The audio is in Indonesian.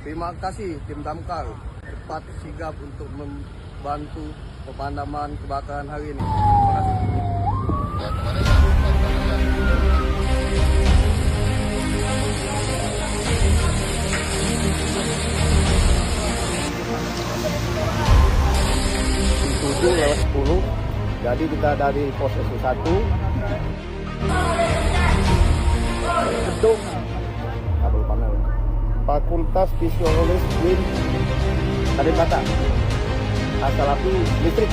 Terima kasih tim damkar cepat sigap untuk membantu pemadaman kebakaran hari ini. Terima kasih. Tujuh lewat 10, jadi kita dari pos S1 gedung kabel panel Fakultas Fisiologis UIN Kalibata, asal api listrik.